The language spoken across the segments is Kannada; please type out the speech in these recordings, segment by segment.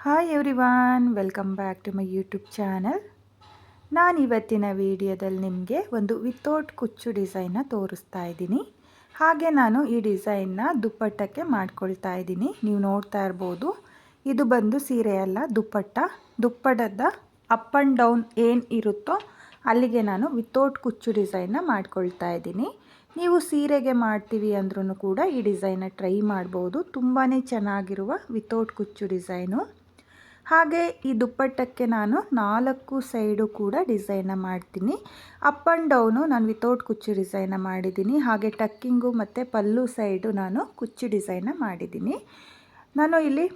Hi everyone, welcome back to my YouTube channel. ನಾನು ಇವತ್ತಿನ ವಿಡಿಯೋದಲ್ಲಿ ನಿಮಗೆ ಒಂದು ವಿತೌಟ್ ಕುಚ್ಚು ಡಿಸೈನ್ನ ತೋರಿಸ್ತಾ ಇದ್ದೀನಿ. ಹಾಗೆ ನಾನು ಈ ಡಿಸೈನ್ನ ದುಪ್ಪಟ್ಟಕ್ಕೆ ಮಾಡ್ಕೊಳ್ತಾ ಇದ್ದೀನಿ. ನೀವು ನೋಡ್ತಾ ಇರ್ಬೋದು, ಇದು ಬಂದು ಸೀರೆ ಅಲ್ಲ, ದುಪ್ಪಟ್ಟದ ಅಪ್ ಆ್ಯಂಡ್ ಡೌನ್ ಏನು ಇರುತ್ತೋ ಅಲ್ಲಿಗೆ ನಾನು ವಿತೌಟ್ ಕುಚ್ಚು ಡಿಸೈನ್ನ ಮಾಡ್ಕೊಳ್ತಾ ಇದ್ದೀನಿ. ನೀವು ಸೀರೆಗೆ ಮಾಡ್ತೀವಿ ಅಂದ್ರೂ ಕೂಡ ಈ ಡಿಸೈನ್ನ ಟ್ರೈ ಮಾಡ್ಬೋದು. ತುಂಬಾ ಚೆನ್ನಾಗಿರುವ ವಿತೌಟ್ ಕುಚ್ಚು ಡಿಸೈನು. ಹಾಗೆ ಈ ದುಪ್ಪಟ್ಟಕ್ಕೆ ನಾನು 4 ಸೈಡು ಕೂಡ ಡಿಸೈನ್ನ ಮಾಡ್ತೀನಿ. ಅಪ್ ಆ್ಯಂಡ್ ಡೌನು ನಾನು ವಿತೌಟ್ ಕುಚ್ಚು ಡಿಸೈನ್ನ ಮಾಡಿದ್ದೀನಿ. ಹಾಗೆ ಟಕ್ಕಿಂಗು ಮತ್ತು ಪಲ್ಲು ಸೈಡು ನಾನು ಕುಚ್ಚು ಡಿಸೈನ್ನ ಮಾಡಿದ್ದೀನಿ. ನಾನು ಇಲ್ಲಿ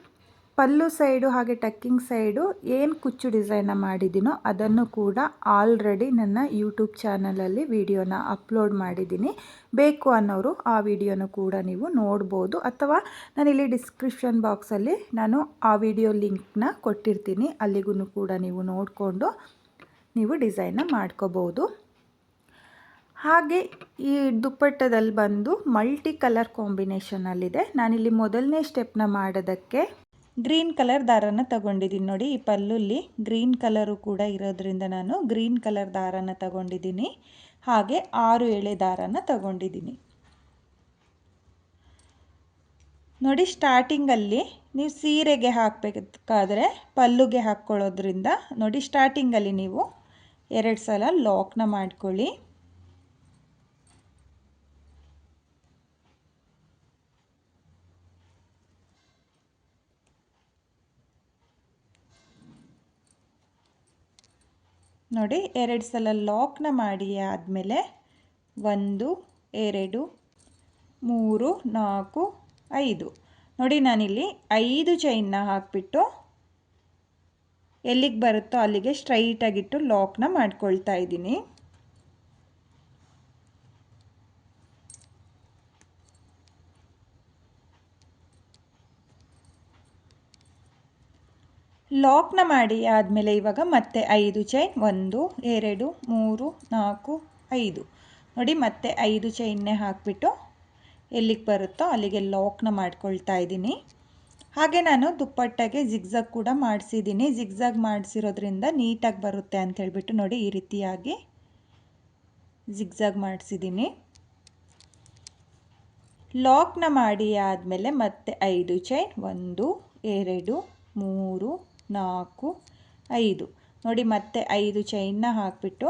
ಪಲ್ಲು ಸೈಡು ಹಾಗೆ ಟಕ್ಕಿಂಗ್ ಸೈಡು ಏನು ಕುಚ್ಚು ಡಿಸೈನ್ನ ಮಾಡಿದ್ದೀನೋ ಅದನ್ನು ಕೂಡ ಆಲ್ರೆಡಿ ನನ್ನ ಯೂಟ್ಯೂಬ್ ಚಾನಲಲ್ಲಿ ವಿಡಿಯೋನ ಅಪ್ಲೋಡ್ ಮಾಡಿದ್ದೀನಿ. ಬೇಕು ಅನ್ನೋರು ಆ ವಿಡಿಯೋನು ಕೂಡ ನೀವು ನೋಡ್ಬೋದು, ಅಥವಾ ನಾನಿಲ್ಲಿ ಡಿಸ್ಕ್ರಿಪ್ಷನ್ ಬಾಕ್ಸಲ್ಲಿ ನಾನು ಆ ವಿಡಿಯೋ ಲಿಂಕ್ನ ಕೊಟ್ಟಿರ್ತೀನಿ. ಅಲ್ಲಿಗೂ ಕೂಡ ನೀವು ನೋಡಿಕೊಂಡು ನೀವು ಡಿಸೈನ್ನ ಮಾಡ್ಕೋಬೋದು. ಹಾಗೆ ಈ ದುಪ್ಪಟ್ಟದಲ್ಲಿ ಬಂದು ಮಲ್ಟಿ ಕಲರ್ ಕಾಂಬಿನೇಷನಲ್ಲಿದೆ. ನಾನಿಲ್ಲಿ ಮೊದಲನೇ ಸ್ಟೆಪ್ನ ಮಾಡೋದಕ್ಕೆ ಗ್ರೀನ್ ಕಲರ್ ದಾರನ ತಗೊಂಡಿದ್ದೀನಿ. ನೋಡಿ, ಈ ಪಲ್ಲುಲ್ಲಿ ಗ್ರೀನ್ ಕಲರು ಕೂಡ ಇರೋದ್ರಿಂದ ನಾನು ಗ್ರೀನ್ ಕಲರ್ ದಾರನ ತಗೊಂಡಿದ್ದೀನಿ. ಹಾಗೆ 6 ಎಳೆ ದಾರನ ತಗೊಂಡಿದ್ದೀನಿ. ನೋಡಿ, ಸ್ಟಾರ್ಟಿಂಗಲ್ಲಿ ನೀವು ಸೀರೆಗೆ ಹಾಕಬೇಕಾದ್ರೆ ಪಲ್ಲುಗೆ ಹಾಕ್ಕೊಳ್ಳೋದ್ರಿಂದ ನೋಡಿ, ಸ್ಟಾರ್ಟಿಂಗಲ್ಲಿ ನೀವು 2 ಸಲ ಲಾಕ್ನ ಮಾಡ್ಕೊಳ್ಳಿ. ನೋಡಿ, 2 ಸಲ ಲಾಕ್ನ ಮಾಡಿ ಆದಮೇಲೆ 1 2 3 4 5 ನೋಡಿ, ನಾನಿಲ್ಲಿ 5 ಚೈನ್ನ ಹಾಕಿಬಿಟ್ಟು ಎಲ್ಲಿಗೆ ಬರುತ್ತೋ ಅಲ್ಲಿಗೆ ಸ್ಟ್ರೈಟಾಗಿಟ್ಟು ಲಾಕ್ನ ಮಾಡ್ಕೊಳ್ತಾ ಇದ್ದೀನಿ. ಲಾಕ್ನ ಮಾಡಿ ಆದಮೇಲೆ ಇವಾಗ ಮತ್ತೆ 5 ಚೈನ್ 1 2 3 4 5 ನೋಡಿ, ಮತ್ತೆ 5 ಚೈನ್ನೇ ಹಾಕಿಬಿಟ್ಟು ಎಲ್ಲಿಗೆ ಬರುತ್ತೋ ಅಲ್ಲಿಗೆ ಲಾಕ್ನ ಮಾಡ್ಕೊಳ್ತಾ ಇದ್ದೀನಿ. ಹಾಗೆ ನಾನು ದುಪ್ಪಟ್ಟೆಗೆ ಜಿಗ್ಜಾಗ್ ಕೂಡ ಮಾಡಿಸಿದ್ದೀನಿ. ಜಿಗ್ಜಾಗ್ ಮಾಡಿಸಿರೋದ್ರಿಂದ ನೀಟಾಗಿ ಬರುತ್ತೆ ಅಂತ ಹೇಳ್ಬಿಟ್ಟು ನೋಡಿ, ಈ ರೀತಿಯಾಗಿ ಜಿಗ್ಜಾಗ್ ಮಾಡಿಸಿದ್ದೀನಿ. ಲಾಕ್ನ ಮಾಡಿ ಆದಮೇಲೆ ಮತ್ತೆ 5 ಚೈನ್ 1 2 3 4 5 ನೋಡಿ, ಮತ್ತೆ 5 ಚೈನ್ನ ಹಾಕಿಬಿಟ್ಟು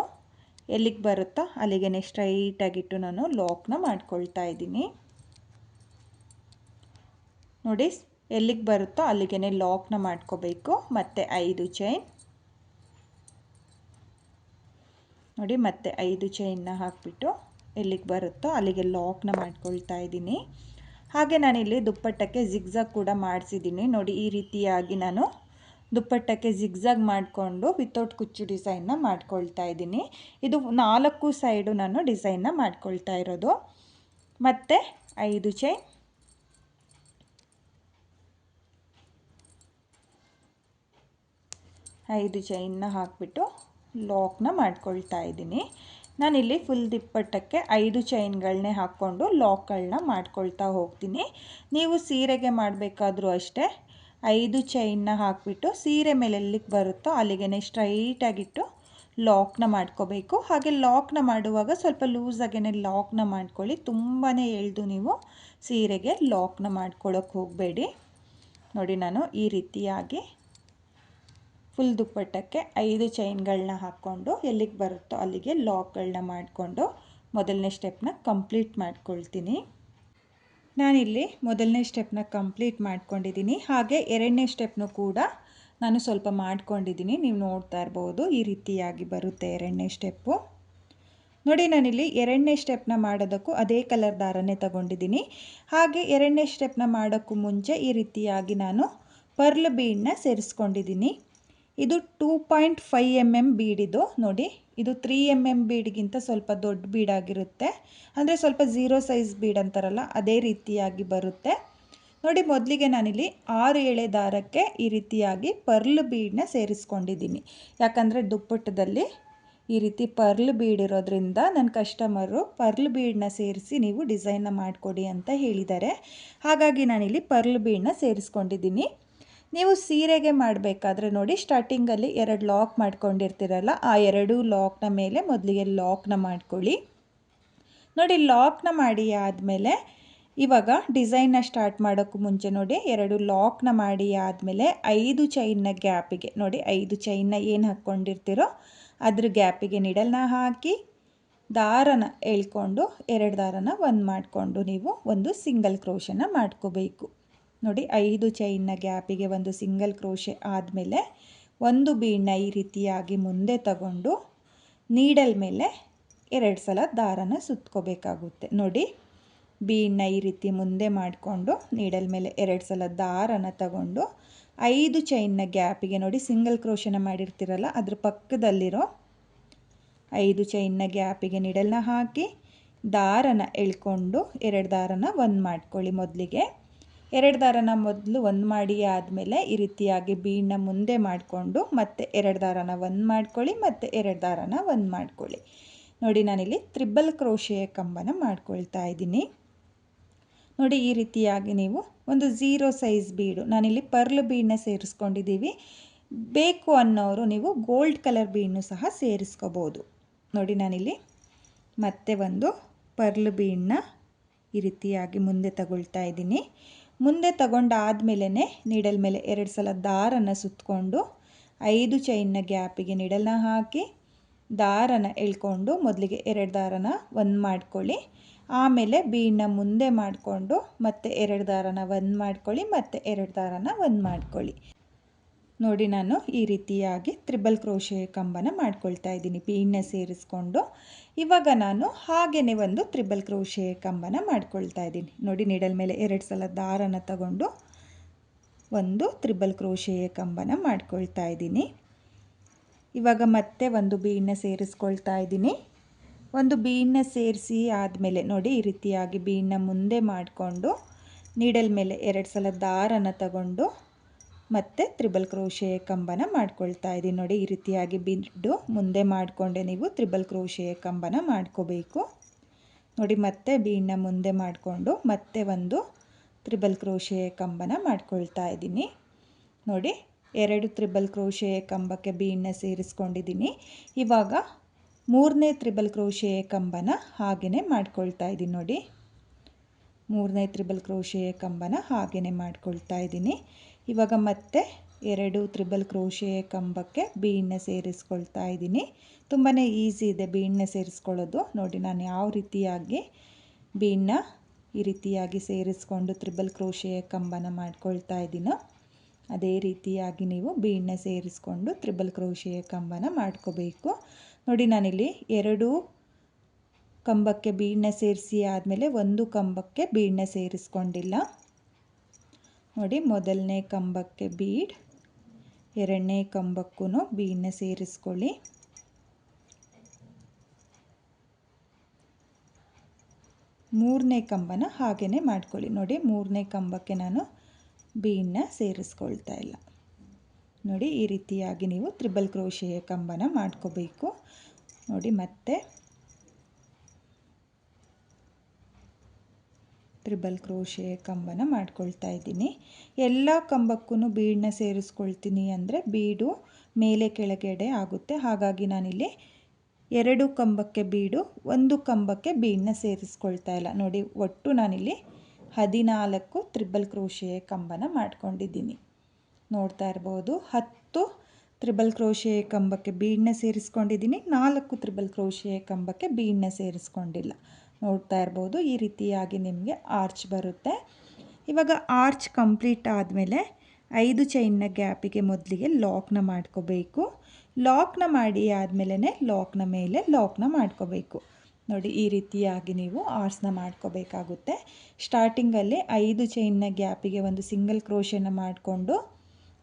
ಎಲ್ಲಿಗೆ ಬರುತ್ತೋ ಅಲ್ಲಿಗೆ ಸ್ಟ್ರೈಟಾಗಿಟ್ಟು ನಾನು ಲಾಕ್ನ ಮಾಡ್ಕೊಳ್ತಾ ಇದ್ದೀನಿ. ನೋಡಿ, ಎಲ್ಲಿಗೆ ಬರುತ್ತೋ ಅಲ್ಲಿಗೆ ಲಾಕ್ನ ಮಾಡ್ಕೋಬೇಕು. ಮತ್ತೆ 5 ಚೈನ್ ನೋಡಿ, ಮತ್ತೆ 5 ಚೈನ್ನ ಹಾಕಿಬಿಟ್ಟು ಎಲ್ಲಿಗೆ ಬರುತ್ತೋ ಅಲ್ಲಿಗೆ ಲಾಕ್ನ ಮಾಡ್ಕೊಳ್ತಾ ಇದ್ದೀನಿ. ಹಾಗೆ ನಾನಿಲ್ಲಿ ದುಪ್ಪಟ್ಟಕ್ಕೆ ಜಿಗ್ಜಾಗ್ ಕೂಡ ಮಾಡಿಸಿದ್ದೀನಿ. ನೋಡಿ, ಈ ರೀತಿಯಾಗಿ ನಾನು ದುಪ್ಪಟ್ಟಕ್ಕೆ ಜಿಗ್ಜಾಗ್ ಮಾಡಿಕೊಂಡು ವಿತೌಟ್ ಕುಚ್ಚು ಡಿಸೈನ್ನ ಮಾಡ್ಕೊಳ್ತಾ ಇದ್ದೀನಿ. ಇದು 4 ಸೈಡು ನಾನು ಡಿಸೈನ್ನ ಮಾಡ್ಕೊಳ್ತಾ ಇರೋದು. ಮತ್ತು 5 ಚೈನ್ 5 ಚೈನ್ನ ಹಾಕಿಬಿಟ್ಟು ಲಾಕ್ನ ಮಾಡ್ಕೊಳ್ತಾ ಇದ್ದೀನಿ. ನಾನಿಲ್ಲಿ ಫುಲ್ ದುಪ್ಪಟ್ಟಕ್ಕೆ 5 ಚೈನ್ಗಳನ್ನೇ ಹಾಕ್ಕೊಂಡು ಲಾಕ್ಗಳನ್ನ ಮಾಡ್ಕೊಳ್ತಾ ಹೋಗ್ತೀನಿ. ನೀವು ಸೀರೆಗೆ ಮಾಡಬೇಕಾದ್ರೂ ಅಷ್ಟೇ 5 ಚೈನ್ನ ಹಾಕಿಬಿಟ್ಟು ಸೀರೆ ಮೇಲೆ ಎಲ್ಲಿಗೆ ಬರುತ್ತೋ ಅಲ್ಲಿಗೆ ಸ್ಟ್ರೈಟಾಗಿಟ್ಟು ಲಾಕ್ನ ಮಾಡ್ಕೋಬೇಕು. ಹಾಗೆ ಲಾಕ್ನ ಮಾಡುವಾಗ ಸ್ವಲ್ಪ ಲೂಸಾಗೇ ಲಾಕ್ನ ಮಾಡ್ಕೊಳ್ಳಿ. ತುಂಬಾ ಎಳೆದು ನೀವು ಸೀರೆಗೆ ಲಾಕ್ನ ಮಾಡ್ಕೊಳ್ಳೋಕೆ ಹೋಗಬೇಡಿ. ನೋಡಿ, ನಾನು ಈ ರೀತಿಯಾಗಿ ಫುಲ್ ದುಪ್ಪಟ್ಟಕ್ಕೆ 5 ಚೈನ್ಗಳನ್ನ ಹಾಕ್ಕೊಂಡು ಎಲ್ಲಿಗೆ ಬರುತ್ತೋ ಅಲ್ಲಿಗೆ ಲಾಕ್ಗಳನ್ನ ಮಾಡಿಕೊಂಡು ಮೊದಲನೇ ಸ್ಟೆಪ್ನ ಕಂಪ್ಲೀಟ್ ಮಾಡ್ಕೊಳ್ತೀನಿ. ನಾನಿಲ್ಲಿ ಮೊದಲನೇ ಸ್ಟೆಪ್ನ ಕಂಪ್ಲೀಟ್ ಮಾಡ್ಕೊಂಡಿದ್ದೀನಿ. ಹಾಗೆ 2ನೇ ಸ್ಟೆಪ್ನು ಕೂಡ ನಾನು ಸ್ವಲ್ಪ ಮಾಡ್ಕೊಂಡಿದ್ದೀನಿ. ನೀವು ನೋಡ್ತಾ ಇರ್ಬೋದು, ಈ ರೀತಿಯಾಗಿ ಬರುತ್ತೆ 2ನೇ ಸ್ಟೆಪ್ಪು. ನೋಡಿ, ನಾನಿಲ್ಲಿ 2ನೇ ಸ್ಟೆಪ್ನ ಮಾಡೋದಕ್ಕೂ ಅದೇ ಕಲರ್ ದಾರನೇ ತಗೊಂಡಿದ್ದೀನಿ. ಹಾಗೆ 2ನೇ ಸ್ಟೆಪ್ನ ಮಾಡೋಕ್ಕೂ ಮುಂಚೆ ಈ ರೀತಿಯಾಗಿ ನಾನು ಪರ್ಲ್ ಬೀಡನ್ನ ಸೇರಿಸ್ಕೊಂಡಿದ್ದೀನಿ. ಇದು 2.5 mm ಬೀಡಿದು. ನೋಡಿ, ಇದು 3 mm ಬೀಡ್ಗಿಂತ ಸ್ವಲ್ಪ ದೊಡ್ಡ ಬೀಡಾಗಿರುತ್ತೆ. ಅಂದರೆ ಸ್ವಲ್ಪ 0 ಸೈಜ್ ಬೀಡ್ ಅಂತಾರಲ್ಲ, ಅದೇ ರೀತಿಯಾಗಿ ಬರುತ್ತೆ. ನೋಡಿ, ಮೊದಲಿಗೆ ನಾನಿಲ್ಲಿ 6 ಎಳೆ ದಾರಕ್ಕೆ ಈ ರೀತಿಯಾಗಿ ಪರ್ಲ್ ಬೀಡನ್ನ ಸೇರಿಸ್ಕೊಂಡಿದ್ದೀನಿ. ಯಾಕಂದರೆ ದುಪ್ಪಟ್ಟದಲ್ಲಿ ಈ ರೀತಿ ಪರ್ಲ್ ಬೀಡ್ ಇರೋದ್ರಿಂದ ನನ್ನ ಕಸ್ಟಮರು ಪರ್ಲ್ ಬೀಡನ್ನ ಸೇರಿಸಿ ನೀವು ಡಿಸೈನ್ನ ಮಾಡಿಕೊಡಿ ಅಂತ ಹೇಳಿದ್ದಾರೆ. ಹಾಗಾಗಿ ನಾನಿಲ್ಲಿ ಪರ್ಲ್ ಬೀಡನ್ನ ಸೇರಿಸ್ಕೊಂಡಿದ್ದೀನಿ. ನೀವು ಸೀರೆಗೆ ಮಾಡಬೇಕಾದ್ರೆ ನೋಡಿ ಸ್ಟಾರ್ಟಿಂಗಲ್ಲಿ 2 ಲಾಕ್ ಮಾಡ್ಕೊಂಡಿರ್ತೀರಲ್ಲ, ಆ 2 ಲಾಕ್ನ ಮೇಲೆ ಮೊದಲಿಗೆ ಲಾಕ್ನ ಮಾಡ್ಕೊಳ್ಳಿ. ನೋಡಿ ಲಾಕ್ನ ಮಾಡಿ ಆದಮೇಲೆ ಇವಾಗ ಡಿಸೈನ್ನ ಸ್ಟಾರ್ಟ್ ಮಾಡೋಕ್ಕೂ ಮುಂಚೆ ನೋಡಿ 2 ಲಾಕ್ನ ಮಾಡಿ ಆದಮೇಲೆ 5 ಚೈನ್ನ ಗ್ಯಾಪಿಗೆ ನೋಡಿ 5 ಚೈನ್ನ ಏನು ಹಾಕ್ಕೊಂಡಿರ್ತೀರೋ ಅದ್ರ ಗ್ಯಾಪಿಗೆ ನೀಡಲ್ನ ಹಾಕಿ ದಾರನ ಎಳ್ಕೊಂಡು 2 ದಾರನ ಒಂದು ಮಾಡಿಕೊಂಡು ನೀವು ಒಂದು ಸಿಂಗಲ್ ಕ್ರೋಶನ ಮಾಡ್ಕೋಬೇಕು. ನೋಡಿ 5 ಚೈನ್ನ ಗ್ಯಾಪಿಗೆ ಒಂದು ಸಿಂಗಲ್ ಕ್ರೋಶೆ ಆದಮೇಲೆ ಒಂದು ಬೀಡನ್ನ ಈ ರೀತಿಯಾಗಿ ಮುಂದೆ ತಗೊಂಡು ನೀಡಲ್ ಮೇಲೆ 2 ಸಲ ದಾರನ ಸುತ್ಕೋಬೇಕಾಗುತ್ತೆ. ನೋಡಿ ಬೀಡನ್ನ ಈ ರೀತಿ ಮುಂದೆ ಮಾಡಿಕೊಂಡು ನೀಡಲ್ ಮೇಲೆ 2 ಸಲ ದಾರನ ತಗೊಂಡು 5 ಚೈನ್ನ ಗ್ಯಾಪಿಗೆ ನೋಡಿ ಸಿಂಗಲ್ ಕ್ರೋಶನ ಮಾಡಿರ್ತೀರಲ್ಲ ಅದ್ರ ಪಕ್ಕದಲ್ಲಿರೋ 5 ಚೈನ್ನ ಗ್ಯಾಪಿಗೆ ನೀಡಲ್ನ ಹಾಕಿ ದಾರನ ಎಳ್ಕೊಂಡು 2 ದಾರನ ಒಂದು ಮಾಡ್ಕೊಳ್ಳಿ. ಮೊದಲಿಗೆ 2 ದಾರನ ಮೊದಲು ಒಂದು ಮಾಡಿ ಆದಮೇಲೆ ಈ ರೀತಿಯಾಗಿ ಬೀಡನ್ನ ಮುಂದೆ ಮಾಡಿಕೊಂಡು ಮತ್ತೆ 2 ದಾರನ ಒಂದು ಮಾಡ್ಕೊಳ್ಳಿ, ಮತ್ತು 2 ದಾರನ ಒಂದು ಮಾಡ್ಕೊಳ್ಳಿ. ನೋಡಿ ನಾನಿಲ್ಲಿ ತ್ರಿಬಲ್ ಕ್ರೋಶೆಯ ಕಂಬನ ಮಾಡ್ಕೊಳ್ತಾ ಇದ್ದೀನಿ. ನೋಡಿ ಈ ರೀತಿಯಾಗಿ ನೀವು ಒಂದು 0 ಸೈಜ್ ಬೀಡು, ನಾನಿಲ್ಲಿ ಪರ್ಲ್ ಬೀಡನ್ನ ಸೇರಿಸ್ಕೊಂಡಿದ್ದೀವಿ. ಬೇಕು ಅನ್ನೋರು ನೀವು ಗೋಲ್ಡ್ ಕಲರ್ ಬೀಡನ್ನು ಸಹ ಸೇರಿಸ್ಕೋಬೋದು. ನೋಡಿ ನಾನಿಲ್ಲಿ ಮತ್ತೆ ಒಂದು ಪರ್ಲ್ ಬೀಡನ್ನ ಈ ರೀತಿಯಾಗಿ ಮುಂದೆ ತಗೊಳ್ತಾ ಇದ್ದೀನಿ. ಮುಂದೆ ತಗೊಂಡಾದ್ಮೇಲೆ ನೀಡಲ್ ಮೇಲೆ 2 ಸಲ ದಾರನ ಸುತ್ತಕೊಂಡು 5 ಚೈನ್ನ ಗ್ಯಾಪಿಗೆ ನೀಡಲ್ನ ಹಾಕಿ ದಾರನ ಎಳ್ಕೊಂಡು ಮೊದಲಿಗೆ 2 ದಾರನ ಒಂದು ಮಾಡ್ಕೊಳ್ಳಿ. ಆಮೇಲೆ ಬೀಡನ್ನ ಮುಂದೆ ಮಾಡಿಕೊಂಡು ಮತ್ತೆ 2 ದಾರನ ಒಂದು ಮಾಡ್ಕೊಳ್ಳಿ, ಮತ್ತು 2 ದಾರನ ಒಂದು ಮಾಡ್ಕೊಳ್ಳಿ. ನೋಡಿ ನಾನು ಈ ರೀತಿಯಾಗಿ ತ್ರಿಬಲ್ ಕ್ರೋಶೆ ಕಂಬನ ಮಾಡ್ಕೊಳ್ತಾ ಇದ್ದೀನಿ ಬೀಡನ್ನ ಸೇರಿಸ್ಕೊಂಡು. ಇವಾಗ ನಾನು ಹಾಗೆಯೇ ಒಂದು ತ್ರಿಬಲ್ ಕ್ರೋಶೆ ಕಂಬನ ಮಾಡ್ಕೊಳ್ತಾ ಇದ್ದೀನಿ. ನೋಡಿ ನೀಡಲ್ ಮೇಲೆ 2 ಸಲ ದಾರನ ತಗೊಂಡು ಒಂದು ತ್ರಿಬಲ್ ಕ್ರೋಶೆಯ ಕಂಬನ ಮಾಡ್ಕೊಳ್ತಾ ಇದ್ದೀನಿ. ಇವಾಗ ಮತ್ತೆ ಒಂದು ಬೀಡನ್ನ ಸೇರಿಸ್ಕೊಳ್ತಾ ಇದ್ದೀನಿ. ಒಂದು ಬೀಡನ್ನ ಸೇರಿಸಿ ಆದಮೇಲೆ ನೋಡಿ ಈ ರೀತಿಯಾಗಿ ಬೀಡನ್ನ ಮುಂದೆ ಮಾಡಿಕೊಂಡು ನೀಡಲ್ ಮೇಲೆ 2 ಸಲ ದಾರನ ತಗೊಂಡು ಮತ್ತೆ ತ್ರಿಬಲ್ ಕ್ರೋಶೆಯ ಕಂಬನ ಮಾಡ್ಕೊಳ್ತಾ ಇದ್ದೀನಿ. ನೋಡಿ ಈ ರೀತಿಯಾಗಿ ಬೀಡು ಮುಂದೆ ಮಾಡಿಕೊಂಡೆ ನೀವು ತ್ರಿಬಲ್ ಕ್ರೋಶೆಯ ಕಂಬನ ಮಾಡ್ಕೋಬೇಕು. ನೋಡಿ ಮತ್ತೆ ಬೀಡನ್ನ ಮುಂದೆ ಮಾಡಿಕೊಂಡು ಮತ್ತೆ ಒಂದು ತ್ರಿಬಲ್ ಕ್ರೋಶೆಯ ಕಂಬನ ಮಾಡ್ಕೊಳ್ತಾ ಇದ್ದೀನಿ. ನೋಡಿ 2 ತ್ರಿಬಲ್ ಕ್ರೋಶೆಯ ಕಂಬಕ್ಕೆ ಬೀಡನ್ನ ಸೇರಿಸ್ಕೊಂಡಿದ್ದೀನಿ. ಇವಾಗ 3ನೇ ತ್ರಿಬಲ್ ಕ್ರೋಶೆಯ ಕಂಬನ ಹಾಗೆಯೇ ಮಾಡ್ಕೊಳ್ತಾ ಇದ್ದೀನಿ. ನೋಡಿ 3ನೇ ತ್ರಿಬಲ್ ಕ್ರೋಶೆಯ ಕಂಬನ ಹಾಗೆಯೇ ಮಾಡ್ಕೊಳ್ತಾ ಇದ್ದೀನಿ. ಇವಾಗ ಮತ್ತೆ 2 ತ್ರಿಬಲ್ ಕ್ರೋಶೆಯ ಕಂಬಕ್ಕೆ ಬೀಡನ್ನ ಸೇರಿಸ್ಕೊಳ್ತಾ ಇದ್ದೀನಿ. ತುಂಬಾ ಈಸಿ ಇದೆ ಬೀಡನ್ನ ಸೇರಿಸ್ಕೊಳ್ಳೋದು. ನೋಡಿ ನಾನು ಯಾವ ರೀತಿಯಾಗಿ ಬೀಡನ್ನ ಈ ರೀತಿಯಾಗಿ ಸೇರಿಸ್ಕೊಂಡು ತ್ರಿಬಲ್ ಕ್ರೋಶೆಯ ಕಂಬನ ಮಾಡ್ಕೊಳ್ತಾ ಇದ್ದೀನೋ ಅದೇ ರೀತಿಯಾಗಿ ನೀವು ಬೀಡನ್ನ ಸೇರಿಸ್ಕೊಂಡು ತ್ರಿಬಲ್ ಕ್ರೋಶೆಯ ಕಂಬನ ಮಾಡ್ಕೋಬೇಕು. ನೋಡಿ ನಾನಿಲ್ಲಿ 2 ಕಂಬಕ್ಕೆ ಬೀಡನ್ನ ಸೇರಿಸಿ ಆದಮೇಲೆ ಒಂದು ಕಂಬಕ್ಕೆ ಬೀಡನ್ನ ಸೇರಿಸ್ಕೊಂಡಿಲ್ಲ. ನೋಡಿ ಮೊದಲನೇ ಕಂಬಕ್ಕೆ ಬೀಡ್, 2ನೇ ಕಂಬಕ್ಕೂ ಬೀಡನ್ನ ಸೇರಿಸ್ಕೊಳ್ಳಿ. ಮೂರನೇ ಕಂಬನ ಹಾಗೆಯೇ ಮಾಡ್ಕೊಳ್ಳಿ. ನೋಡಿ 3ನೇ ಕಂಬಕ್ಕೆ ನಾನು ಬೀಡನ್ನ ಸೇರಿಸ್ಕೊಳ್ತಾ ಇಲ್ಲ. ನೋಡಿ ಈ ರೀತಿಯಾಗಿ ನೀವು ತ್ರಿಬಲ್ ಕ್ರೋಶೆಯ ಕಂಬನ ಮಾಡ್ಕೋಬೇಕು. ನೋಡಿ ಮತ್ತೆ ತ್ರಿಬಲ್ ಕ್ರೋಶೆಯ ಕಂಬನ ಮಾಡ್ಕೊಳ್ತಾ ಇದ್ದೀನಿ. ಎಲ್ಲ ಕಂಬಕ್ಕೂ ಬೀಡನ್ನ ಸೇರಿಸ್ಕೊಳ್ತೀನಿ ಅಂದರೆ ಬೀಡು ಮೇಲೆ ಕೆಳಗಡೆ ಆಗುತ್ತೆ. ಹಾಗಾಗಿ ನಾನಿಲ್ಲಿ 2 ಕಂಬಕ್ಕೆ ಬೀಡು, 1 ಕಂಬಕ್ಕೆ ಬೀಡನ್ನ ಸೇರಿಸ್ಕೊಳ್ತಾ ಇಲ್ಲ. ನೋಡಿ ಒಟ್ಟು ನಾನಿಲ್ಲಿ 14 ತ್ರಿಬಲ್ ಕ್ರೋಶೆಯ ಕಂಬನ ಮಾಡ್ಕೊಂಡಿದ್ದೀನಿ. ನೋಡ್ತಾ ಇರ್ಬೋದು 10 ತ್ರಿಬಲ್ ಕ್ರೋಶೆಯ ಕಂಬಕ್ಕೆ ಬೀಡನ್ನ ಸೇರಿಸ್ಕೊಂಡಿದ್ದೀನಿ, 4 ತ್ರಿಬಲ್ ಕ್ರೋಶೆಯ ಕಂಬಕ್ಕೆ ಬೀಡನ್ನ ಸೇರಿಸ್ಕೊಂಡಿಲ್ಲ. ನೋಡ್ತಾ ಇರ್ಬೋದು ಈ ರೀತಿಯಾಗಿ ನಿಮಗೆ ಆರ್ಚ್ ಬರುತ್ತೆ. ಇವಾಗ ಆರ್ಚ್ ಕಂಪ್ಲೀಟ್ ಆದಮೇಲೆ 5 ಚೈನ್ನ ಗ್ಯಾಪಿಗೆ ಮೊದಲಿಗೆ ಲಾಕ್ನ ಮಾಡ್ಕೋಬೇಕು. ಲಾಕ್ನ ಮಾಡಿ ಆದಮೇಲೆ ಲಾಕ್ನ ಮೇಲೆ ಲಾಕ್ನ ಮಾಡ್ಕೋಬೇಕು. ನೋಡಿ ಈ ರೀತಿಯಾಗಿ ನೀವು ಆರ್ಚ್ನ ಮಾಡ್ಕೋಬೇಕಾಗುತ್ತೆ. ಸ್ಟಾರ್ಟಿಂಗಲ್ಲಿ 5 ಚೈನ್ನ ಗ್ಯಾಪಿಗೆ ಒಂದು ಸಿಂಗಲ್ ಕ್ರೋಶೆನ ಮಾಡಿಕೊಂಡು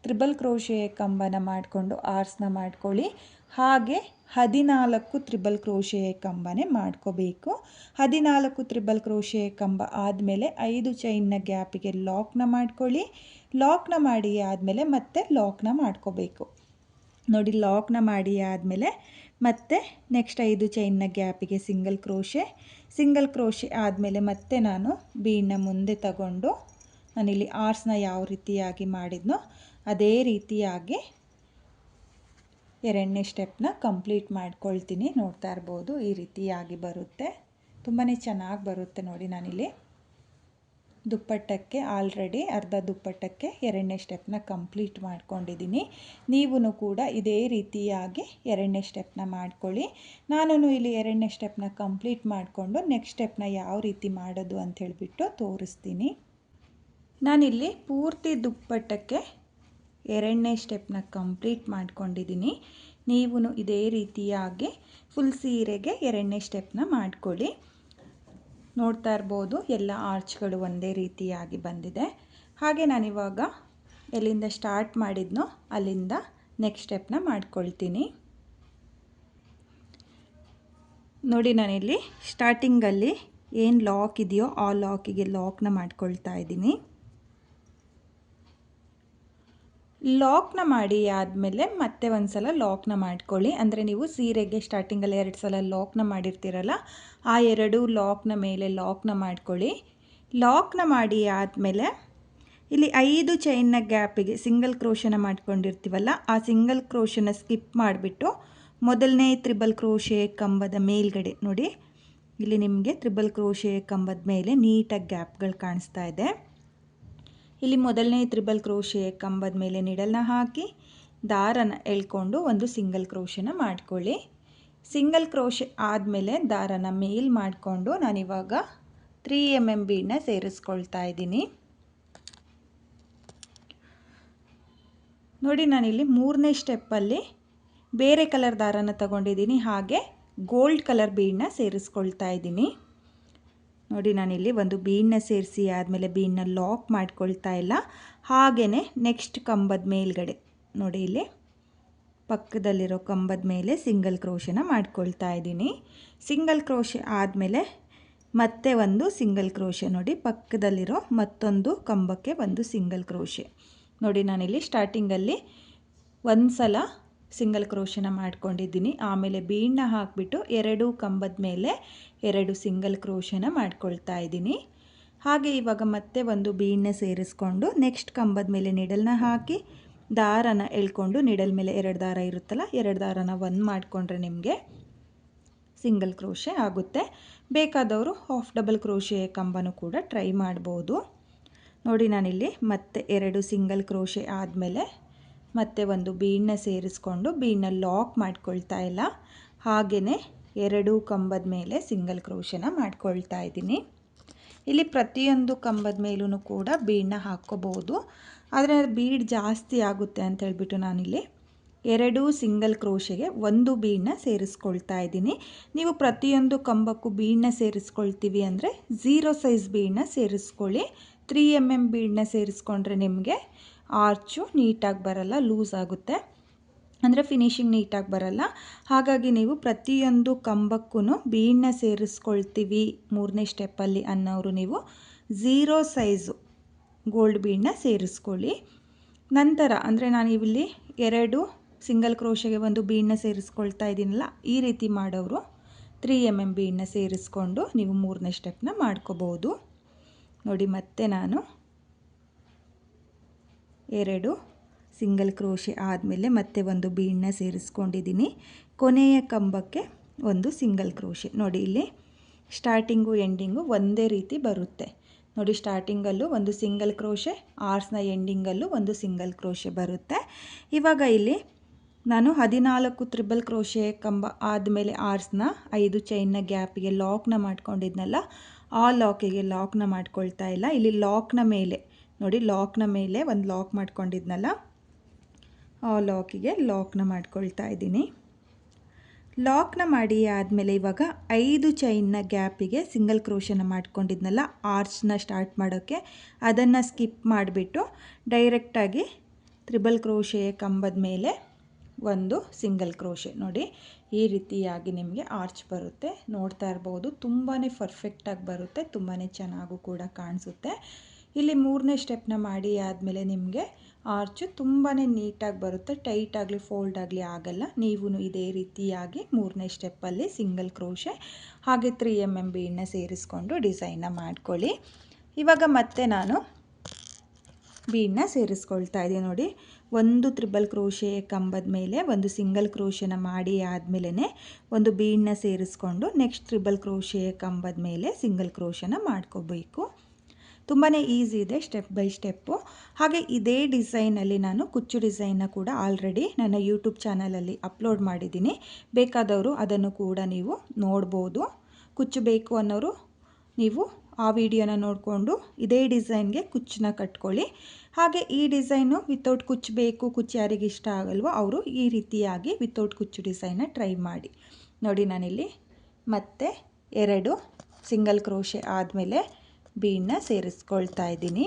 ತ್ರಿಬಲ್ ಕ್ರೋಶೆಯ ಕಂಬನ ಮಾಡಿಕೊಂಡು ಆರ್ಚ್ನ ಮಾಡ್ಕೊಳ್ಳಿ. ಹಾಗೆ 14 ತ್ರಿಬಲ್ ಕ್ರೋಶೆಯ ಕಂಬನೇ ಮಾಡ್ಕೋಬೇಕು. 14 ತ್ರಿಬಲ್ ಕ್ರೋಶೆಯ ಕಂಬ ಆದಮೇಲೆ 5 ಚೈನ್ನ ಗ್ಯಾಪಿಗೆ ಲಾಕ್ನ ಮಾಡ್ಕೊಳ್ಳಿ. ಲಾಕ್ನ ಮಾಡಿ ಆದಮೇಲೆ ಮತ್ತೆ ಲಾಕ್ನ ಮಾಡ್ಕೋಬೇಕು. ನೋಡಿ ಲಾಕ್ನ ಮಾಡಿ ಆದಮೇಲೆ ಮತ್ತೆ ನೆಕ್ಸ್ಟ್ 5 ಚೈನ್ನ ಗ್ಯಾಪಿಗೆ ಸಿಂಗಲ್ ಕ್ರೋಶೆ ಆದಮೇಲೆ ಮತ್ತೆ ನಾನು ಬೀಡನ್ನ ಮುಂದೆ ತಗೊಂಡು ನಾನಿಲ್ಲಿ ಆರ್ಚ್ನ ಯಾವ ರೀತಿಯಾಗಿ ಮಾಡಿದ್ನೋ ಅದೇ ರೀತಿಯಾಗಿ ಎರಡನೇ ಸ್ಟೆಪ್ನ ಕಂಪ್ಲೀಟ್ ಮಾಡ್ಕೊಳ್ತೀನಿ. ನೋಡ್ತಾ ಇರ್ಬೋದು ಈ ರೀತಿಯಾಗಿ ಬರುತ್ತೆ, ತುಂಬಾ ಚೆನ್ನಾಗಿ ಬರುತ್ತೆ ನೋಡಿ. ನಾನಿಲ್ಲಿ ದುಪ್ಪಟ್ಟಕ್ಕೆ ಆಲ್ರೆಡಿ ಅರ್ಧ ದುಪ್ಪಟ್ಟಕ್ಕೆ ಎರಡನೇ ಸ್ಟೆಪ್ನ ಕಂಪ್ಲೀಟ್ ಮಾಡ್ಕೊಂಡಿದ್ದೀನಿ. ನೀವೂ ಕೂಡ ಇದೇ ರೀತಿಯಾಗಿ ಎರಡನೇ ಸ್ಟೆಪ್ನ ಮಾಡ್ಕೊಳ್ಳಿ. ನಾನು ಇಲ್ಲಿ ಎರಡನೇ ಸ್ಟೆಪ್ನ ಕಂಪ್ಲೀಟ್ ಮಾಡಿಕೊಂಡು ನೆಕ್ಸ್ಟ್ ಸ್ಟೆಪ್ನ ಯಾವ ರೀತಿ ಮಾಡೋದು ಅಂತ ಹೇಳಿಬಿಟ್ಟು ತೋರಿಸ್ತೀನಿ. ನಾನಿಲ್ಲಿ ಪೂರ್ತಿ ದುಪ್ಪಟ್ಟಕ್ಕೆ ಎರಡನೇ ಸ್ಟೆಪ್ನ ಕಂಪ್ಲೀಟ್ ಮಾಡ್ಕೊಂಡಿದ್ದೀನಿ. ನೀವೂ ಇದೇ ರೀತಿಯಾಗಿ ಫುಲ್ ಸೀರೆಗೆ ಎರಡನೇ ಸ್ಟೆಪ್ನ ಮಾಡ್ಕೊಳ್ಳಿ. ನೋಡ್ತಾ ಇರ್ಬೋದು ಎಲ್ಲ ಆರ್ಚ್ಗಳು ಒಂದೇ ರೀತಿಯಾಗಿ ಬಂದಿದೆ. ಹಾಗೆ ನಾನಿವಾಗ ಎಲ್ಲಿಂದ ಸ್ಟಾರ್ಟ್ ಮಾಡಿದ್ನೋ ಅಲ್ಲಿಂದ ನೆಕ್ಸ್ಟ್ ಸ್ಟೆಪ್ನ ಮಾಡ್ಕೊಳ್ತೀನಿ. ನೋಡಿ ನಾನಿಲ್ಲಿ ಸ್ಟಾರ್ಟಿಂಗಲ್ಲಿ ಏನು ಲಾಕ್ ಇದೆಯೋ ಆ ಲಾಕಿಗೆ ಲಾಕ್ನ ಮಾಡ್ಕೊಳ್ತಾ ಇದ್ದೀನಿ. ಲಾಕ್ನ ಮಾಡಿ ಆದಮೇಲೆ ಮತ್ತೆ ಒಂದು ಸಲ ಲಾಕ್ನ ಮಾಡ್ಕೊಳ್ಳಿ. ಅಂದರೆ ನೀವು ಸೀರೆಗೆ ಸ್ಟಾರ್ಟಿಂಗಲ್ಲಿ 2 ಸಲ ಲಾಕ್ನ ಮಾಡಿರ್ತೀರಲ್ಲ, ಆ 2 ಲಾಕ್ನ ಮೇಲೆ ಲಾಕ್ನ ಮಾಡ್ಕೊಳ್ಳಿ. ಲಾಕ್ನ ಮಾಡಿ ಆದಮೇಲೆ ಇಲ್ಲಿ 5 ಚೈನ್ನ ಗ್ಯಾಪಿಗೆ ಸಿಂಗಲ್ ಕ್ರೋಶನ ಮಾಡ್ಕೊಂಡಿರ್ತೀವಲ್ಲ, ಆ ಸಿಂಗಲ್ ಕ್ರೋಶನ ಸ್ಕಿಪ್ ಮಾಡಿಬಿಟ್ಟು ಮೊದಲನೇ ತ್ರಿಬಲ್ ಕ್ರೋಶೆ ಕಂಬದ ಮೇಲ್ಗಡೆ ನೋಡಿ, ಇಲ್ಲಿ ನಿಮಗೆ ತ್ರಿಬಲ್ ಕ್ರೋಶೆ ಕಂಬದ ಮೇಲೆ ನೀಟಾಗಿ ಗ್ಯಾಪ್ಗಳು ಕಾಣಿಸ್ತಾ ಇದೆ. ಇಲ್ಲಿ ಮೊದಲನೇ ತ್ರಿಬಲ್ ಕ್ರೋಶೆ ಕಂಬದ ಮೇಲೆ ನಿಡಲ್ನ ಹಾಕಿ ದಾರನ ಎಳ್ಕೊಂಡು ಒಂದು ಸಿಂಗಲ್ ಕ್ರೋಶನ ಮಾಡ್ಕೊಳ್ಳಿ. ಸಿಂಗಲ್ ಕ್ರೋಶೆ ಆದಮೇಲೆ ದಾರನ ಮೇಲ್ ಮಾಡಿಕೊಂಡು ನಾನಿವಾಗ 3 mm ಬೀಡನ್ನ ಸೇರಿಸ್ಕೊಳ್ತಾ ಇದ್ದೀನಿ. ನೋಡಿ ನಾನಿಲ್ಲಿ 3ನೇ ಸ್ಟೆಪ್ಪಲ್ಲಿ ಬೇರೆ ಕಲರ್ ದಾರನ ತಗೊಂಡಿದ್ದೀನಿ, ಹಾಗೆ ಗೋಲ್ಡ್ ಕಲರ್ ಬೀಡನ್ನ ಸೇರಿಸ್ಕೊಳ್ತಾ ಇದ್ದೀನಿ. ನೋಡಿ ನಾನಿಲ್ಲಿ ಒಂದು ಬೀಡನ್ನ ಸೇರಿಸಿ ಆದಮೇಲೆ ಬೀಡನ್ನ ಲಾಕ್ ಮಾಡ್ಕೊಳ್ತಾ ಇಲ್ಲ. ಹಾಗೆಯೇ ನೆಕ್ಸ್ಟ್ ಕಂಬದ ಮೇಲ್ಗಡೆ ನೋಡಿ, ಇಲ್ಲಿ ಪಕ್ಕದಲ್ಲಿರೋ ಕಂಬದ ಮೇಲೆ ಸಿಂಗಲ್ ಕ್ರೋಶನ ಮಾಡ್ಕೊಳ್ತಾ ಇದ್ದೀನಿ. ಸಿಂಗಲ್ ಕ್ರೋಶೆ ಆದಮೇಲೆ ಮತ್ತೆ ಒಂದು ಸಿಂಗಲ್ ಕ್ರೋಶೆ ನೋಡಿ, ಪಕ್ಕದಲ್ಲಿರೋ ಮತ್ತೊಂದು ಕಂಬಕ್ಕೆ ಒಂದು ಸಿಂಗಲ್ ಕ್ರೋಶೆ ನೋಡಿ. ನಾನಿಲ್ಲಿ ಸ್ಟಾರ್ಟಿಂಗಲ್ಲಿ ಒಂದು ಸಲ ಸಿಂಗಲ್ ಕ್ರೋಶನ ಮಾಡ್ಕೊಂಡಿದ್ದೀನಿ. ಆಮೇಲೆ ಬೀಡನ್ನ ಹಾಕಿಬಿಟ್ಟು 2 ಕಂಬದ ಮೇಲೆ 2 ಸಿಂಗಲ್ ಕ್ರೋಶನ ಮಾಡ್ಕೊಳ್ತಾ ಇದ್ದೀನಿ. ಹಾಗೆ ಇವಾಗ ಮತ್ತೆ ಒಂದು ಬೀಡನ್ನ ಸೇರಿಸ್ಕೊಂಡು ನೆಕ್ಸ್ಟ್ ಕಂಬದ ಮೇಲೆ ನಿಡಲ್ನ ಹಾಕಿ ದಾರನ ಎಳ್ಕೊಂಡು ನಿಡಲ್ ಮೇಲೆ 2 ದಾರ ಇರುತ್ತಲ್ಲ, 2 ದಾರನ ಒಂದು ಮಾಡಿಕೊಂಡ್ರೆ ನಿಮಗೆ ಸಿಂಗಲ್ ಕ್ರೋಶೆ ಆಗುತ್ತೆ. ಬೇಕಾದವರು ಹಾಫ್ ಡಬಲ್ ಕ್ರೋಶೆ ಕಂಬನೂ ಕೂಡ ಟ್ರೈ ಮಾಡ್ಬೋದು. ನೋಡಿ ನಾನಿಲ್ಲಿ ಮತ್ತೆ 2 ಸಿಂಗಲ್ ಕ್ರೋಶೆ ಆದಮೇಲೆ ಮತ್ತೆ ಒಂದು ಬೀಡನ್ನ ಸೇರಿಸ್ಕೊಂಡು ಬೀಡನ್ನ ಲಾಕ್ ಮಾಡ್ಕೊಳ್ತಾ ಇಲ್ಲ, ಹಾಗೆಯೇ 2 ಕಂಬದ ಮೇಲೆ ಸಿಂಗಲ್ ಕ್ರೋಶನ ಮಾಡ್ಕೊಳ್ತಾ ಇದ್ದೀನಿ. ಇಲ್ಲಿ ಪ್ರತಿಯೊಂದು ಕಂಬದ ಮೇಲೂ ಕೂಡ ಬೀಡನ್ನ ಹಾಕ್ಕೋಬೋದು, ಆದರೆ ಬೀಡ್ ಜಾಸ್ತಿ ಆಗುತ್ತೆ ಅಂತ ಹೇಳ್ಬಿಟ್ಟು ನಾನಿಲ್ಲಿ 2 ಸಿಂಗಲ್ ಕ್ರೋಶೆಗೆ ಒಂದು ಬೀಡನ್ನ ಸೇರಿಸ್ಕೊಳ್ತಾ ಇದ್ದೀನಿ. ನೀವು ಪ್ರತಿಯೊಂದು ಕಂಬಕ್ಕೂ ಬೀಡನ್ನ ಸೇರಿಸ್ಕೊಳ್ತೀವಿ ಅಂದರೆ 0 ಸೈಜ್ ಬೀಡನ್ನ ಸೇರಿಸ್ಕೊಳ್ಳಿ. 3 mm ಬೀಡನ್ನ ಸೇರಿಸ್ಕೊಂಡ್ರೆ ನಿಮಗೆ ಆರ್ಚು ನೀಟಾಗಿ ಬರಲ್ಲ, ಲೂಸ್ ಆಗುತ್ತೆ, ಅಂದರೆ ಫಿನಿಶಿಂಗ್ ನೀಟಾಗಿ ಬರಲ್ಲ. ಹಾಗಾಗಿ ನೀವು ಪ್ರತಿಯೊಂದು ಕಂಬಕ್ಕೂ ಬೀಡನ್ನ ಸೇರಿಸ್ಕೊಳ್ತೀವಿ 3ನೇ ಸ್ಟೆಪ್ಪಲ್ಲಿ ಅನ್ನೋರು ನೀವು 0 ಸೈಜು ಗೋಲ್ಡ್ ಬೀಡನ್ನ ಸೇರಿಸ್ಕೊಳ್ಳಿ. ನಂತರ ಅಂದರೆ ನಾನು ಇಲ್ಲಿ 2 ಸಿಂಗಲ್ ಕ್ರೋಶೆಗೆ ಒಂದು ಬೀಡನ್ನ ಸೇರಿಸ್ಕೊಳ್ತಾ ಇದ್ದೀನಲ್ಲ, ಈ ರೀತಿ ಮಾಡೋರು 3 mm ಬೀಡನ್ನ ಸೇರಿಸ್ಕೊಂಡು ನೀವು 3ನೇ ಸ್ಟೆಪ್ನ ಮಾಡ್ಕೋಬೋದು. ನೋಡಿ ಮತ್ತೆ ನಾನು 2 ಸಿಂಗಲ್ ಕ್ರೋಶೆ ಆದಮೇಲೆ ಮತ್ತೆ ಒಂದು ಬೀಡನ್ನ ಸೇರಿಸ್ಕೊಂಡಿದ್ದೀನಿ. ಕೊನೆಯ ಕಂಬಕ್ಕೆ ಒಂದು ಸಿಂಗಲ್ ಕ್ರೋಶೆ ನೋಡಿ, ಇಲ್ಲಿ ಸ್ಟಾರ್ಟಿಂಗು ಎಂಡಿಂಗು ಒಂದೇ ರೀತಿ ಬರುತ್ತೆ ನೋಡಿ. ಸ್ಟಾರ್ಟಿಂಗಲ್ಲೂ ಒಂದು ಸಿಂಗಲ್ ಕ್ರೋಶೆ, ಆರ್ಸ್ನ ಎಂಡಿಂಗಲ್ಲೂ ಒಂದು ಸಿಂಗಲ್ ಕ್ರೋಶೆ ಬರುತ್ತೆ. ಇವಾಗ ಇಲ್ಲಿ ನಾನು 14 ತ್ರಿಬಲ್ ಕ್ರೋಶೆ ಕಂಬ ಆದಮೇಲೆ ಆರ್ಸ್ನ 5 ಚೈನ್ನ ಗ್ಯಾಪಿಗೆ ಲಾಕ್ನ ಮಾಡ್ಕೊಂಡಿದ್ನಲ್ಲ, ಆ ಲಾಕಿಗೆ ಲಾಕ್ನ ಮಾಡ್ಕೊಳ್ತಾ ಇಲ್ಲ. ಇಲ್ಲಿ ಲಾಕ್ನ ಮೇಲೆ ನೋಡಿ, ಲಾಕ್ನ ಮೇಲೆ ಒಂದು ಲಾಕ್ ಮಾಡ್ಕೊಂಡಿದ್ನಲ್ಲ, ಆ ಲಾಕಿಗೆ ಲಾಕ್ನ ಮಾಡ್ಕೊಳ್ತಾ ಇದ್ದೀನಿ. ಲಾಕ್ನ ಮಾಡಿ ಆದಮೇಲೆ ಇವಾಗ 5 ಚೈನ್ನ ಗ್ಯಾಪಿಗೆ ಸಿಂಗಲ್ ಕ್ರೋಶನ ಮಾಡ್ಕೊಂಡಿದ್ನಲ್ಲ ಆರ್ಚ್ನ ಸ್ಟಾರ್ಟ್ ಮಾಡೋಕ್ಕೆ, ಅದನ್ನು ಸ್ಕಿಪ್ ಮಾಡಿಬಿಟ್ಟು ಡೈರೆಕ್ಟಾಗಿ ತ್ರಿಬಲ್ ಕ್ರೋಶೆಯ ಕಂಬದ ಮೇಲೆ ಒಂದು ಸಿಂಗಲ್ ಕ್ರೋಶೆ ನೋಡಿ, ಈ ರೀತಿಯಾಗಿ ನಿಮಗೆ ಆರ್ಚ್ ಬರುತ್ತೆ. ನೋಡ್ತಾ ಇರ್ಬೋದು ತುಂಬಾ ಪರ್ಫೆಕ್ಟಾಗಿ ಬರುತ್ತೆ, ತುಂಬಾ ಚೆನ್ನಾಗೂ ಕೂಡ ಕಾಣಿಸುತ್ತೆ. ಇಲ್ಲಿ 3ನೇ ಸ್ಟೆಪ್ನ ಮಾಡಿ ಆದಮೇಲೆ ನಿಮಗೆ ಆರ್ಚು ತುಂಬಾ ನೀಟಾಗಿ ಬರುತ್ತೆ, ಟೈಟ್ ಆಗಲಿ ಫೋಲ್ಡ್ ಆಗಲಿ ಆಗಲ್ಲ. ನೀವು ಇದೇ ರೀತಿಯಾಗಿ 3ನೇ ಸ್ಟೆಪ್ಪಲ್ಲಿ ಸಿಂಗಲ್ ಕ್ರೋಶೆ ಹಾಗೆ 3 mm ಬೀಡನ್ನ ಸೇರಿಸ್ಕೊಂಡು ಡಿಸೈನ್ನ ಮಾಡ್ಕೊಳ್ಳಿ. ಇವಾಗ ಮತ್ತೆ ನಾನು ಬೀಡನ್ನ ಸೇರಿಸ್ಕೊಳ್ತಾ ಇದ್ದೀನಿ. ನೋಡಿ, ಒಂದು ತ್ರಿಬಲ್ ಕ್ರೋಶೆ ಕಂಬದ ಮೇಲೆ ಒಂದು ಸಿಂಗಲ್ ಕ್ರೋಶೆನ ಮಾಡಿ ಆದಮೇಲೆ ಒಂದು ಬೀಡನ್ನ ಸೇರಿಸ್ಕೊಂಡು ನೆಕ್ಸ್ಟ್ ತ್ರಿಬಲ್ ಕ್ರೋಶೆ ಕಂಬದ ಮೇಲೆ ಸಿಂಗಲ್ ಕ್ರೋಶೆನ ಮಾಡ್ಕೋಬೇಕು. ತುಂಬಾ ಈಸಿ ಇದೆ, ಸ್ಟೆಪ್ ಬೈ ಸ್ಟೆಪ್ಪು. ಹಾಗೆ ಇದೇ ಡಿಸೈನಲ್ಲಿ ನಾನು ಕುಚ್ಚು ಡಿಸೈನ್ನ ಕೂಡ ಆಲ್ರೆಡಿ ನನ್ನ ಯೂಟ್ಯೂಬ್ ಚಾನಲಲ್ಲಿ ಅಪ್ಲೋಡ್ ಮಾಡಿದ್ದೀನಿ. ಬೇಕಾದವರು ಅದನ್ನು ಕೂಡ ನೀವು ನೋಡ್ಬೋದು. ಕುಚ್ಚು ಬೇಕು ಅನ್ನೋರು ನೀವು ಆ ವಿಡಿಯೋನ ನೋಡಿಕೊಂಡು ಇದೇ ಡಿಸೈನ್ಗೆ ಕುಚ್ಚನ್ನ ಕಟ್ಕೊಳ್ಳಿ. ಹಾಗೆ ಈ ಡಿಸೈನು ವಿತೌಟ್ ಕುಚ್ಚು ಬೇಕು, ಕುಚ್ಚು ಯಾರಿಗೆ ಇಷ್ಟ ಆಗಲ್ವೋ ಅವರು ಈ ರೀತಿಯಾಗಿ ವಿತೌಟ್ ಕುಚ್ಚು ಡಿಸೈನ್ನ ಟ್ರೈ ಮಾಡಿ. ನೋಡಿ, ನಾನಿಲ್ಲಿ ಮತ್ತೆ 2 ಸಿಂಗಲ್ ಕ್ರೋಶೆ ಆದಮೇಲೆ ಬೀಡನ್ನ ಸೇರಿಸ್ಕೊಳ್ತಾ ಇದ್ದೀನಿ.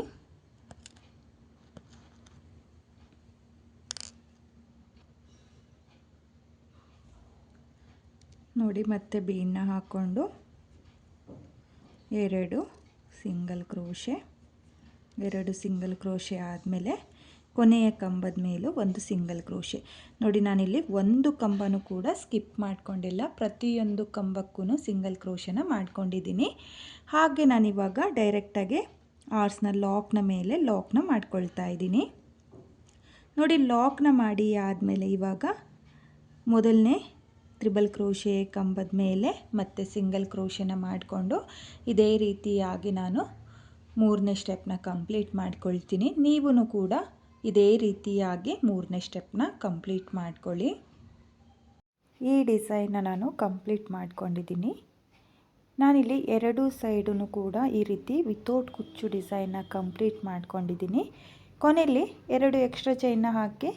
ನೋಡಿ, ಮತ್ತೆ ಬೀಡನ್ನ ಹಾಕ್ಕೊಂಡು 2 ಸಿಂಗಲ್ ಕ್ರೋಶೆ ಆದಮೇಲೆ ಕೊನೆಯ ಕಂಬದ ಮೇಲೂ ಒಂದು ಸಿಂಗಲ್ ಕ್ರೋಶೆ. ನೋಡಿ, ನಾನಿಲ್ಲಿ ಒಂದು ಕಂಬನೂ ಕೂಡ ಸ್ಕಿಪ್ ಮಾಡ್ಕೊಂಡಿಲ್ಲ, ಪ್ರತಿಯೊಂದು ಕಂಬಕ್ಕೂ ಸಿಂಗಲ್ ಕ್ರೋಶೆನ ಮಾಡ್ಕೊಂಡಿದ್ದೀನಿ. ಹಾಗೆ ನಾನಿವಾಗ ಡೈರೆಕ್ಟಾಗಿ ಆರ್ಸ್ನ ಲಾಕ್ನ ಮೇಲೆ ಲಾಕ್ನ ಮಾಡ್ಕೊಳ್ತಾ ಇದ್ದೀನಿ. ನೋಡಿ, ಲಾಕ್ನ ಮಾಡಿ ಆದಮೇಲೆ ಇವಾಗ ಮೊದಲನೇ ತ್ರಿಬಲ್ ಕ್ರೋಶೆ ಕಂಬದ ಮೇಲೆ ಮತ್ತು ಸಿಂಗಲ್ ಕ್ರೋಶೆನ ಮಾಡಿಕೊಂಡು ಇದೇ ರೀತಿಯಾಗಿ ನಾನು 3ನೇ ಸ್ಟೆಪ್ನ ಕಂಪ್ಲೀಟ್ ಮಾಡ್ಕೊಳ್ತೀನಿ. ನೀವೂ ಕೂಡ ಇದೇ ರೀತಿಯಾಗಿ 3ನೇ ಸ್ಟೆಪ್ನ ಕಂಪ್ಲೀಟ್ ಮಾಡ್ಕೊಳ್ಳಿ. ಈ ಡಿಸೈನ್ನ ನಾನು ಕಂಪ್ಲೀಟ್ ಮಾಡ್ಕೊಂಡಿದ್ದೀನಿ. ನಾನಿಲ್ಲಿ 2 ಸೈಡೂ ಕೂಡ ಈ ರೀತಿ ವಿತೌಟ್ ಕುಚ್ಚು ಡಿಸೈನ್ನ ಕಂಪ್ಲೀಟ್ ಮಾಡ್ಕೊಂಡಿದ್ದೀನಿ. ಕೊನೆಯಲ್ಲಿ 2 ಎಕ್ಸ್ಟ್ರಾ ಚೈನ್ನ ಹಾಕಿ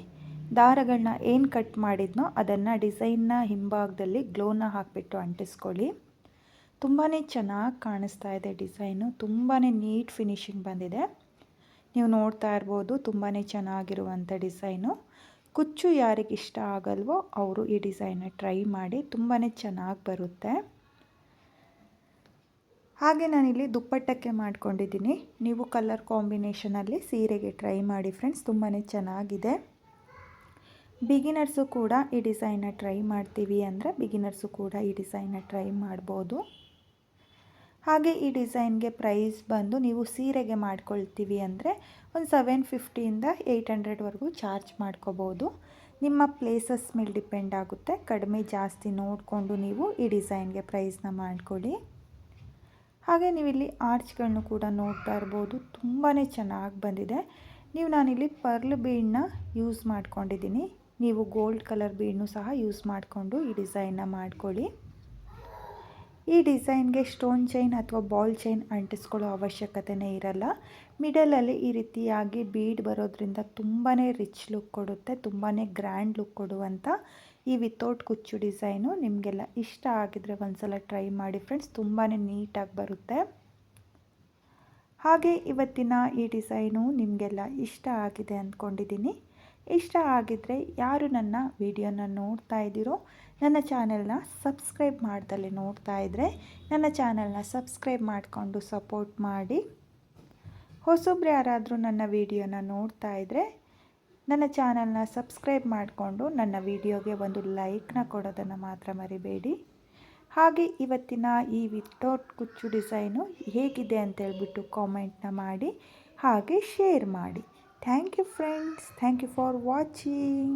ದಾರಗಳನ್ನ ಏನು ಕಟ್ ಮಾಡಿದ್ನೋ ಅದನ್ನು ಡಿಸೈನ್ನ ಹಿಂಭಾಗದಲ್ಲಿ ಗ್ಲೋನ ಹಾಕಿಬಿಟ್ಟು ಅಂಟಿಸ್ಕೊಳ್ಳಿ. ತುಂಬಾ ಚೆನ್ನಾಗಿ ಕಾಣಿಸ್ತಾ ಇದೆ ಡಿಸೈನು, ತುಂಬಾ ನೀಟ್ ಫಿನಿಶಿಂಗ್ ಬಂದಿದೆ. ನೀವು ನೋಡ್ತಾ ಇರ್ಬೋದು, ತುಂಬಾ ಚೆನ್ನಾಗಿರುವಂಥ ಡಿಸೈನು. ಕುಚ್ಚು ಯಾರಿಗೆ ಇಷ್ಟ ಆಗಲ್ವೋ ಅವರು ಈ ಡಿಸೈನ್ನ ಟ್ರೈ ಮಾಡಿ, ತುಂಬಾ ಚೆನ್ನಾಗಿ ಬರುತ್ತೆ. ಹಾಗೆ ನಾನಿಲ್ಲಿ ದುಪ್ಪಟ್ಟಕ್ಕೆ ಮಾಡ್ಕೊಂಡಿದ್ದೀನಿ. ನೀವು ಕಲರ್ ಕಾಂಬಿನೇಷನಲ್ಲಿ ಸೀರೆಗೆ ಟ್ರೈ ಮಾಡಿ ಫ್ರೆಂಡ್ಸ್, ತುಂಬಾ ಚೆನ್ನಾಗಿದೆ. ಬಿಗಿನರ್ಸು ಕೂಡ ಈ ಡಿಸೈನ್ನ ಟ್ರೈ ಮಾಡ್ತೀವಿ ಅಂದರೆ ಬಿಗಿನರ್ಸು ಕೂಡ ಈ ಡಿಸೈನ್ನ ಟ್ರೈ ಮಾಡ್ಬೋದು. ಹಾಗೆ ಈ ಡಿಸೈನ್ಗೆ ಪ್ರೈಸ್ ಬಂದು ನೀವು ಸೀರೆಗೆ ಮಾಡ್ಕೊಳ್ತೀವಿ ಅಂದರೆ ಒಂದು 750ಇಂದ 800ವರೆಗೂ ಚಾರ್ಜ್ ಮಾಡ್ಕೋಬೋದು. ನಿಮ್ಮ ಪ್ಲೇಸಸ್ ಮೇಲೆ ಡಿಪೆಂಡ್ ಆಗುತ್ತೆ, ಕಡಿಮೆ ಜಾಸ್ತಿ ನೋಡಿಕೊಂಡು ನೀವು ಈ ಡಿಸೈನ್ಗೆ ಪ್ರೈಸ್ನ ಮಾಡ್ಕೊಳ್ಳಿ. ಹಾಗೆ ನೀವಿಲ್ಲಿ ಆರ್ಚ್ಗಳನ್ನು ಕೂಡ ನೋಡ್ತಾ ಇರ್ಬೋದು, ತುಂಬಾ ಚೆನ್ನಾಗಿ ಬಂದಿದೆ. ನಾನಿಲ್ಲಿ ಪರ್ಲ್ ಬೀಡನ್ನ ಯೂಸ್ ಮಾಡ್ಕೊಂಡಿದ್ದೀನಿ. ನೀವು ಗೋಲ್ಡ್ ಕಲರ್ ಬೀಡನ್ನು ಸಹ ಯೂಸ್ ಮಾಡಿಕೊಂಡು ಈ ಡಿಸೈನ್ನ ಮಾಡ್ಕೊಳ್ಳಿ. ಈ ಡಿಸೈನ್ಗೆ ಸ್ಟೋನ್ ಚೈನ್ ಅಥವಾ ಬಾಲ್ ಚೈನ್ ಅಂಟಿಸ್ಕೊಳ್ಳೋ ಅವಶ್ಯಕತೆನೇ ಇರಲ್ಲ. ಮಿಡಲಲ್ಲಿ ಈ ರೀತಿಯಾಗಿ ಬೀಡ್ ಬರೋದ್ರಿಂದ ತುಂಬಾ ರಿಚ್ ಲುಕ್ ಕೊಡುತ್ತೆ, ತುಂಬಾ ಗ್ರ್ಯಾಂಡ್ ಲುಕ್ ಕೊಡುವಂಥ ಈ ವಿತೌಟ್ ಕುಚ್ಚು ಡಿಸೈನು ನಿಮಗೆಲ್ಲ ಇಷ್ಟ ಆಗಿದ್ರೆ ಒಂದ್ಸಲ ಟ್ರೈ ಮಾಡಿ ಫ್ರೆಂಡ್ಸ್, ತುಂಬಾ ನೀಟಾಗಿ ಬರುತ್ತೆ. ಹಾಗೆ ಇವತ್ತಿನ ಈ ಡಿಸೈನು ನಿಮಗೆಲ್ಲ ಇಷ್ಟ ಆಗಿದೆ ಅಂದ್ಕೊಂಡಿದ್ದೀನಿ. ಇಷ್ಟ ಆಗಿದ್ದರೆ ಯಾರು ನನ್ನ ವಿಡಿಯೋನ ನೋಡ್ತಾ ಇದ್ದೀರೋ, ನನ್ನ ಚಾನೆಲ್ನ ಸಬ್ಸ್ಕ್ರೈಬ್ ಮಾಡ್ದಲೇ ನೋಡ್ತಾ ಇದ್ದರೆ ನನ್ನ ಚಾನೆಲ್ನ ಸಬ್ಸ್ಕ್ರೈಬ್ ಮಾಡಿಕೊಂಡು ಸಪೋರ್ಟ್ ಮಾಡಿ. ಹೊಸೊಬ್ರು ಯಾರಾದರೂ ನನ್ನ ವಿಡಿಯೋನ ನೋಡ್ತಾ ಇದ್ದರೆ ನನ್ನ ಚಾನೆಲ್ನ ಸಬ್ಸ್ಕ್ರೈಬ್ ಮಾಡಿಕೊಂಡು ನನ್ನ ವಿಡಿಯೋಗೆ ಒಂದು ಲೈಕ್ನ ಕೊಡೋದನ್ನು ಮಾತ್ರ ಮರಿಬೇಡಿ. ಹಾಗೆ ಇವತ್ತಿನ ಈ ವಿತೌಟ್ ಕುಚ್ಚು ಡಿಸೈನು ಹೇಗಿದೆ ಅಂತೇಳ್ಬಿಟ್ಟು ಕಾಮೆಂಟ್ನ ಮಾಡಿ, ಹಾಗೆ ಶೇರ್ ಮಾಡಿ. Thank you friends. Thank you for watching.